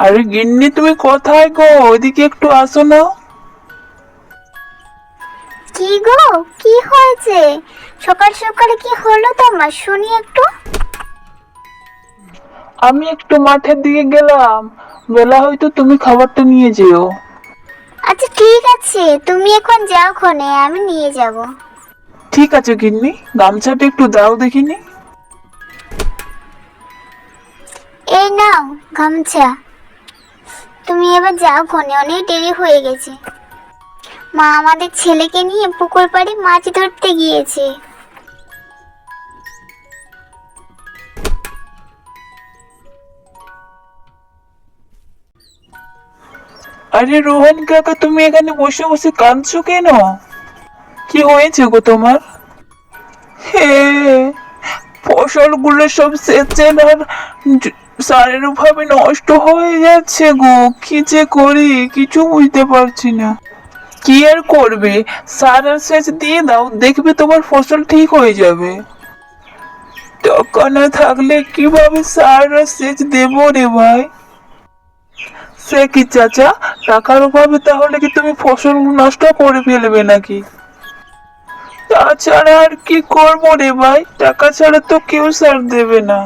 আরে গিন্নি, তুমি কোথায় গো? ওইদিকে একটু আসো না। কি গো, কি হয়েছে? সকাল সকালে কি হলো তোমার, শুনি একটু। আমি একটু মাঠের দিকে গেলাম, বেলা হয়তো তুমি খাবারটা নিয়ে যেও। আচ্ছা ঠিক আছে, তুমি এখন যাও, ক্ষণে আমি নিয়ে যাব। ঠিক আছে গিন্নি, গামছাটা একটু দাও দেখিনি। এই নাও গামছা। তুমি এবার যাও, ক্ষণে অনেক দেরি হয়ে গেছে। মা আমাদের ছেলেকে নিয়ে পুকুর পাড়ে মাছ ধরতে গিয়েছে। আরে রোহন কাকা, তুমি এখানে বসে বসে কাঁদছো কেন? কি হয়েছে গো তোমার? হে, ফসলগুলো সব সেচেন আর সারের অভাবে নষ্ট হয়ে যাচ্ছে গো। কি যে করি কিছু বুঝতে পারছি না। কি আর করবে, সার আর সেচ দিয়ে দাও, দেখবে তোমার ফসল ঠিক হয়ে যাবে। টাকা না থাকলে কিভাবে সার আর সেচ দেবো রে ভাই? সে কি চাচা, টাকার অভাবে তাহলে কি তুমি ফসল নষ্ট করে ফেলবে নাকি? তাছাড়া আর কি করবো রে ভাই, টাকা ছাড়া তো কেউ সার দেবে না।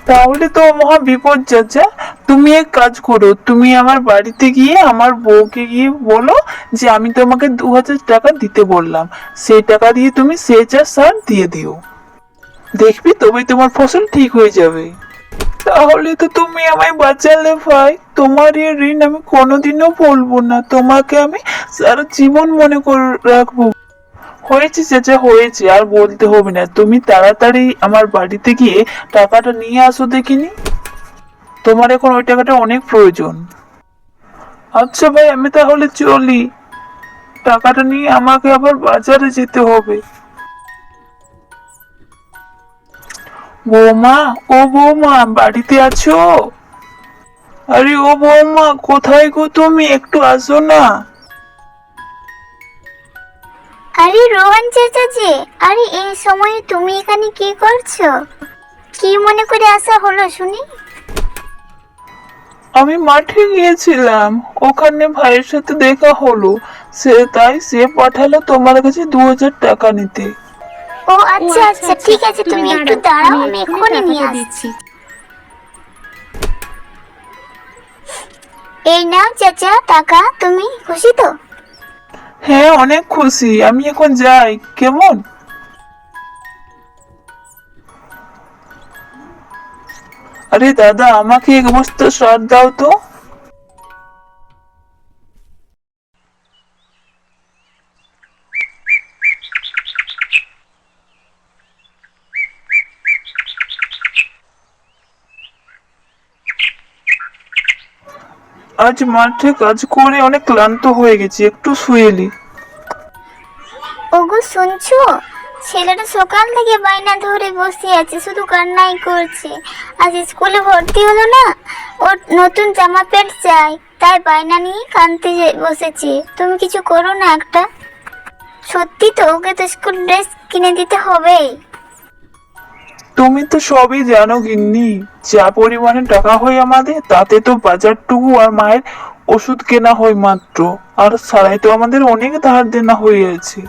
তাহলে তো মহা বিপদ চাচা। তুমি এক কাজ করো, তুমি আমার বাড়িতে গিয়ে আমার বউকে গিয়ে বলো যে আমি তোমাকে 2000 টাকা দিতে বললাম, সেই টাকা দিয়ে তুমি সেচ আর সার দিয়ে দিও। দেখবি তবে তোমার ফসল ঠিক হয়ে যাবে। তাহলে তো তুমি আমায় বাঁচালে ভাই, তোমার এই ঋণ আমি কোনোদিনও বলবো না, তোমাকে আমি সারা জীবন মনে করে রাখবো। হয়েছে চাচা, হয়েছে, আর বলতে হবে না। তুমি তাড়াতাড়ি আমার বাড়িতে গিয়ে টাকাটা নিয়ে আসো দেখিনি। তোমার এখন ওই টাকাটা অনেক প্রয়োজন। আচ্ছা ভাই, আমি তাহলে চলি। টাকাটা নিয়ে আমাকে আবার বাজারে যেতে হবে। বৌমা, ও বৌমা, বাড়িতে আছো? আরে ও বৌমা, কোথায় গো তুমি? একটু আসো না। আরে রোহন চাচাজি, আরে এই সময়ে তুমি এখানে কি করছো? কি মনে করে আসা হলো শুনি? আমি মাঠে গিয়েছিলাম, ওখানে ভাইয়ের সাথে দেখা হলো। সে পাঠালো তোমার কাছে 2000 টাকা নিতে। ও আচ্ছা আচ্ছা, ঠিক আছে, তুমি একটু দাঁড়াও, আমি এক্ষুনি নিয়ে আসছি। এই নাও চাচা টাকা, তুমি খুশি তো? হ্যাঁ, অনেক খুশি। আমি এখন যাই, কেমন? আরে দাদা, আমাকে এক বস্তা সার দাও তো। আজ মাঠে কাজ করে অনেক ক্লান্ত হয়ে গেছি, একটু শুয়ে নি। ওগো শুনছো? ছেলেটা সকাল থেকে বায়না ধরে বসে আছে, শুধু কান্নাই করছে। আজ স্কুলে ভর্তি হলো না, ওর নতুন জামা প্যান্ট চাই, তাই বায়না নিয়ে কাঁদতে বসেছে। তুমি কিছু করো না একটা। সত্যি তো, ওকে তো স্কুল ড্রেস কিনে দিতে হবে। তুমি তো সবই জানো গিন্নি, যা পরিমাণে টাকা হয় আমাদের, তাতে তো বাজারটুকু আর মায়ের ওষুধ কেনা হয় মাত্র। আর সারাই তো আমাদের অনেক ধার দেনা হয়ে আছে।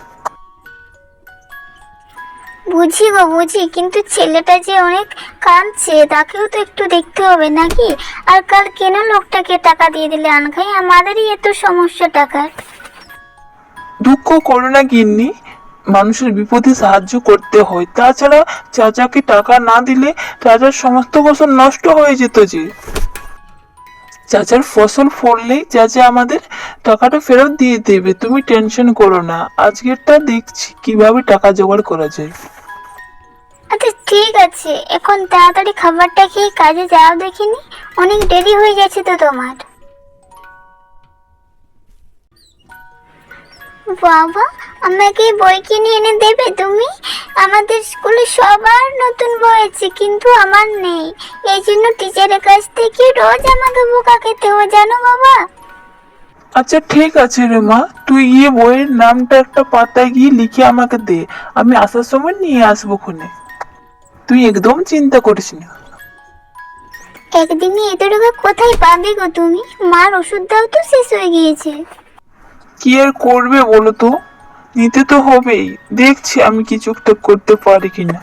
বুঝি গো বুঝি, কিন্তু ছেলেটা যে অনেক কাঁদছে, তাকেও তো একটু দেখতে হবে নাকি? আর কাল কেন লোকটাকে টাকা দিয়ে দিলে আনখাই, আমাদেরই এত সমস্যা টাকার। দুঃখ করো না গিন্নি, মানুষের বিপদে সাহায্য করতে হয়। তাছাড়া চাচাকে টাকা না দিলে চাচার সমস্ত ফসল নষ্ট হয়ে যেত যে। চাচার ফসল ফললেই চাচা আমাদের টাকাটা ফেরত দিয়ে দেবে, তুমি টেনশন করো না। আজকেরটা দেখছি কিভাবে টাকা জোগাড় করা যায়। আচ্ছা ঠিক আছে, এখন তাড়াতাড়ি খাবারটা খেয়ে কাজে যাও দেখিনি, অনেক দেরি হয়ে গেছে তো তোমার। বাবা, আমাকে বই কিনে এনে দেবে তুমি? আমাদের স্কুলে সবার নতুন বই আছে, কিন্তু আমার নেই। এই জন্য টিচারের কাছ থেকে রোজ আমাকে বোকা খেতে হয়, জানো বাবা। আচ্ছা ঠিক আছে রে মা, তুই গিয়ে বইয়ের নামটা একটা পাতায় গিয়ে লিখে আমাকে দে, আমি আসার সময় নিয়ে আসবো খুনে। তুই একদম চিন্তা করিস না। একদিনে এত টাকা কোথায় পাবে গো তুমি? মার ওষুধটাও তো শেষ হয়ে গিয়েছে। কি আর করবে বলো তো, নিতে তো হবেই। দেখছি আমি কিছু একটা করতে পারি কিনা।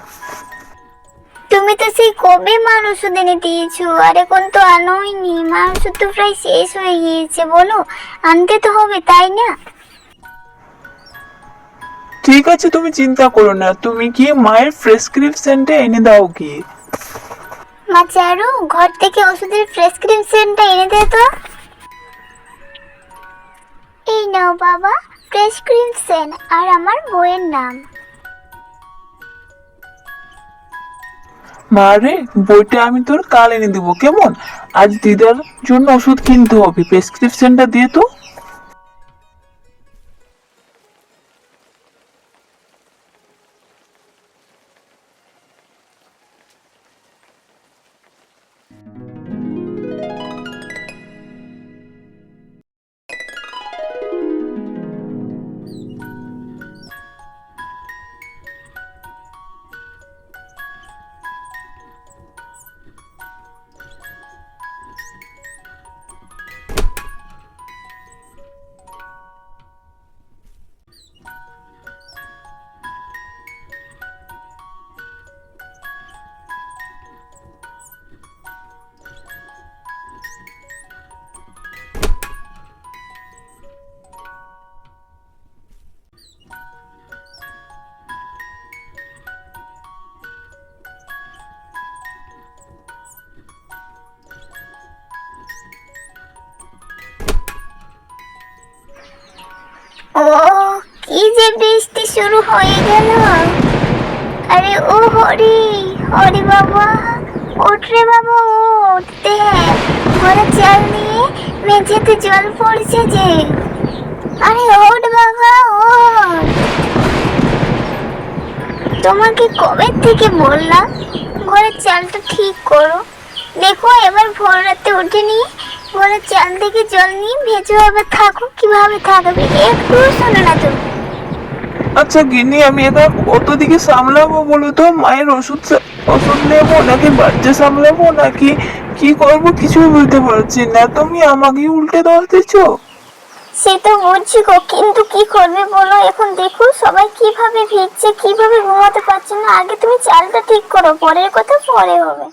তুমি তো সেই কবে মার ওষুধ এনে দিয়েছো, আর এখন তো আনোইনি। মার ওষুধ তো প্রায় শেষ হয়ে গিয়েছে, বলো আনতে তো হবে তাই না? ঠিক আছে, তুমি চিন্তা করো না, তুমি গিয়ে মায়ের প্রেসক্রিপশনটা এনে দাও গিয়ে। মা চারু, ঘর থেকে ওষুধের প্রেসক্রিপশনটা এনে দে তো। এই নাও বাবা, প্রেসক্রিপশন আর আমার বইয়ের নাম। মা রে, বইটা আমি তোর কাল এনে দেবো কেমন? আজ দিদার জন্য ওষুধ কিনতে হবে, প্রেসক্রিপশনটা দিয়ে তো। ও, কি যে বৃষ্টি শুরু হয়ে গেল। আরে ও হরি, হরি বাবা, ওঠ রে বাবা, ওঠ। দেখ, ঘরে চাল নিয়ে মেঝেতে জল পড়ছে যে। আরে ওঠ বাবা, ওঠ। তোমাকে কবে থেকে বললাম ঘরের চালটা ঠিক করো। দেখো এবার ভোর রাতে উঠে নিয়ে ঘরের চাল থেকে জল নিয়ে ভেজে এবার থাকো, কিভাবে থাকবে একটু শোনো না তুমি। আচ্ছা গিন্নি, আমি একা কত দিকে সামলাবো বলো তো? মায়ের ওষুধ নেবো নাকি বাচ্চা সামলাবো নাকি কি করবো কিছুই বুঝতে পারছি না। তুমি আমাকে উল্টে দোষ দিচ্ছো। সে তো বুঝছি গো, কিন্তু কি করবে বলো? এখন দেখো সবাই কিভাবে ভিজছে, কিভাবে ঘুমাতে পারছে না। আগে তুমি চালটা ঠিক করো, পরের কথা পরে হবে।